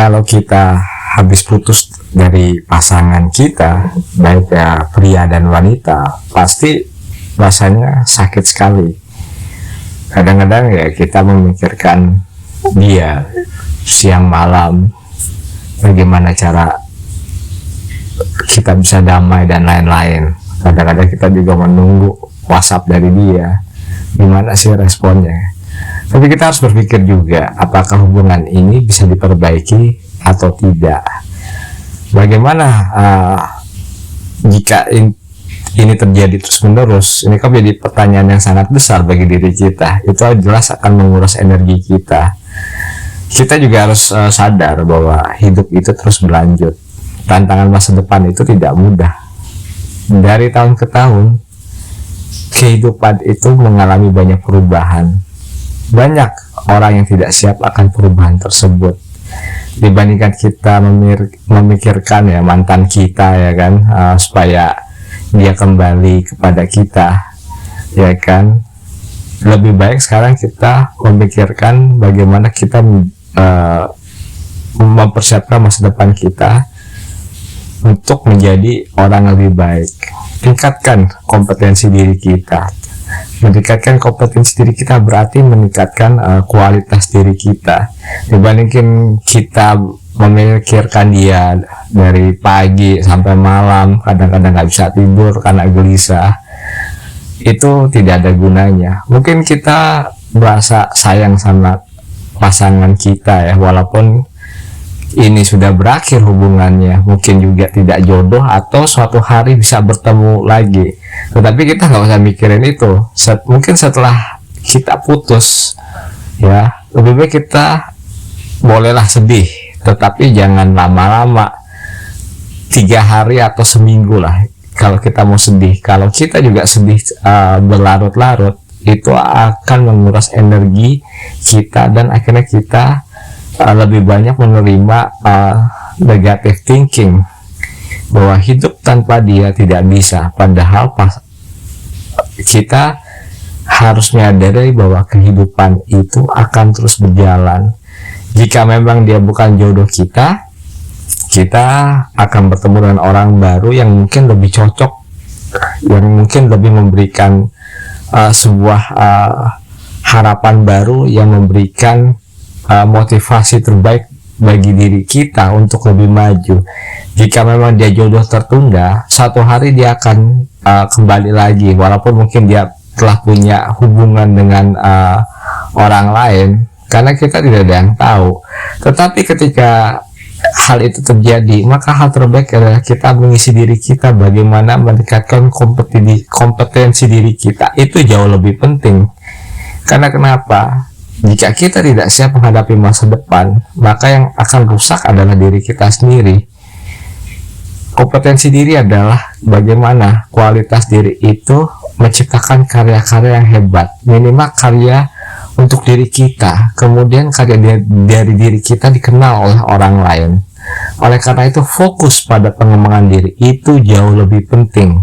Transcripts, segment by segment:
kalau kita habis putus dari pasangan kita, baik ya pria dan wanita, pasti rasanya sakit sekali. Kadang-kadang ya kita memikirkan dia siang malam, bagaimana cara kita bisa damai dan lain-lain. Kadang-kadang kita juga menunggu WhatsApp dari dia, gimana sih responnya. Tapi kita harus berpikir juga, apakah hubungan ini bisa diperbaiki atau tidak. Bagaimana jika ini terjadi terus-menerus? Ini kan menjadi pertanyaan yang sangat besar bagi diri kita. Itu jelas akan menguras energi kita. Kita juga harus sadar bahwa hidup itu terus berlanjut. Tantangan masa depan itu tidak mudah. Dari tahun ke tahun, kehidupan itu mengalami banyak perubahan. Banyak orang yang tidak siap akan perubahan tersebut. Dibandingkan kita memikirkan ya mantan kita ya kan, supaya dia kembali kepada kita ya kan, lebih baik sekarang kita memikirkan bagaimana kita mempersiapkan masa depan kita untuk menjadi orang yang lebih baik. Tingkatkan kompetensi diri kita. Meningkatkan kompetensi diri kita berarti meningkatkan kualitas diri kita. Dibandingkan kita memikirkan dia dari pagi sampai malam, kadang-kadang nggak bisa tidur karena gelisah, itu tidak ada gunanya. Mungkin kita merasa sayang sama pasangan kita ya, walaupun ini sudah berakhir hubungannya, mungkin juga tidak jodoh atau suatu hari bisa bertemu lagi. Tetapi kita nggak usah mikirin itu. Mungkin setelah kita putus ya, lebih baik kita bolehlah sedih, tetapi jangan lama-lama, 3 hari atau seminggu lah kalau kita mau sedih. Kalau kita juga sedih berlarut-larut, itu akan menguras energi kita dan akhirnya kita lebih banyak menerima negative thinking bahwa hidup tanpa dia tidak bisa. Padahal kita harus menyadari bahwa kehidupan itu akan terus berjalan. Jika memang dia bukan jodoh kita, kita akan bertemu dengan orang baru yang mungkin lebih cocok, yang mungkin lebih memberikan sebuah harapan baru, yang memberikan motivasi terbaik bagi diri kita untuk lebih maju. Jika memang dia jodoh tertunda, satu hari dia akan kembali lagi, walaupun mungkin dia telah punya hubungan dengan orang lain, karena kita tidak ada yang tahu. Tetapi ketika hal itu terjadi, maka hal terbaik adalah kita mengisi diri kita, bagaimana meningkatkan kompetensi diri kita. Itu jauh lebih penting. Karena kenapa? Jika kita tidak siap menghadapi masa depan, maka yang akan rusak adalah diri kita sendiri. Kompetensi diri adalah bagaimana kualitas diri itu menciptakan karya-karya yang hebat, minimal karya untuk diri kita, kemudian karya dari diri kita dikenal oleh orang lain. Oleh karena itu, fokus pada pengembangan diri itu jauh lebih penting.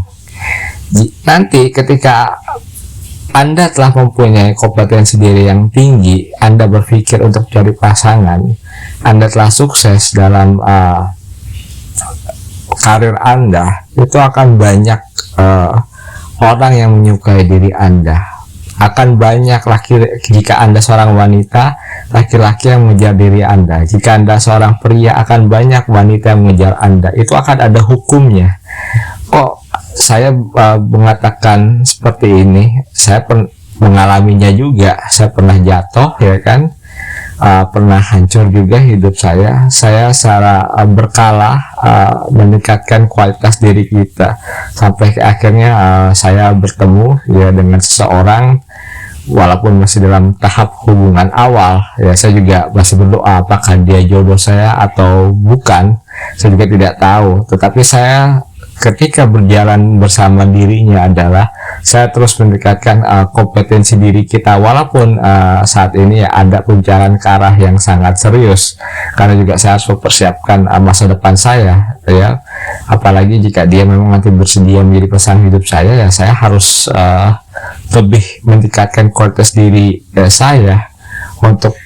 Nanti ketika Anda telah mempunyai kompetensi diri yang tinggi, Anda berpikir untuk cari pasangan, Anda telah sukses dalam karir Anda, itu akan banyak orang yang menyukai diri Anda. Akan banyak jika Anda seorang wanita, laki-laki yang mengejar diri Anda. Jika Anda seorang pria, akan banyak wanita yang mengejar Anda. Itu akan ada hukumnya. Kok saya mengatakan seperti ini? Saya mengalaminya juga. Saya pernah jatuh ya kan, pernah hancur juga hidup saya. Saya secara berkala meningkatkan kualitas diri kita sampai akhirnya saya bertemu ya dengan seseorang, walaupun masih dalam tahap hubungan awal ya. Saya juga masih berdoa apakah dia jodoh saya atau bukan, saya juga tidak tahu. Tetapi saya ketika berjalan bersama dirinya adalah saya terus meningkatkan kompetensi diri kita, walaupun saat ini ya ada jalan ke arah yang sangat serius, karena juga saya harus mempersiapkan masa depan saya ya. Apalagi jika dia memang nanti bersedia menjadi pasangan hidup saya, ya saya harus lebih meningkatkan kualitas diri saya untuk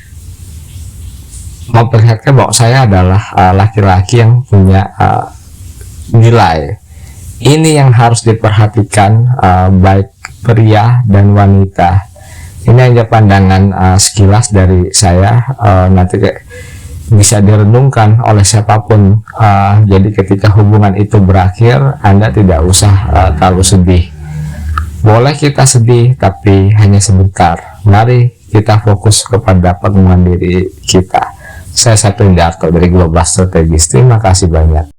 memperlihatkan bahwa saya adalah laki-laki yang punya nilai. Ini yang harus diperhatikan, baik pria dan wanita. Ini hanya pandangan sekilas dari saya, nanti bisa direnungkan oleh siapapun. Jadi ketika hubungan itu berakhir, Anda tidak usah terlalu sedih. Boleh kita sedih, tapi hanya sebentar. Mari kita fokus kepada pengembangan diri kita. Saya Septian Darto dari Global Strategis. Terima kasih banyak.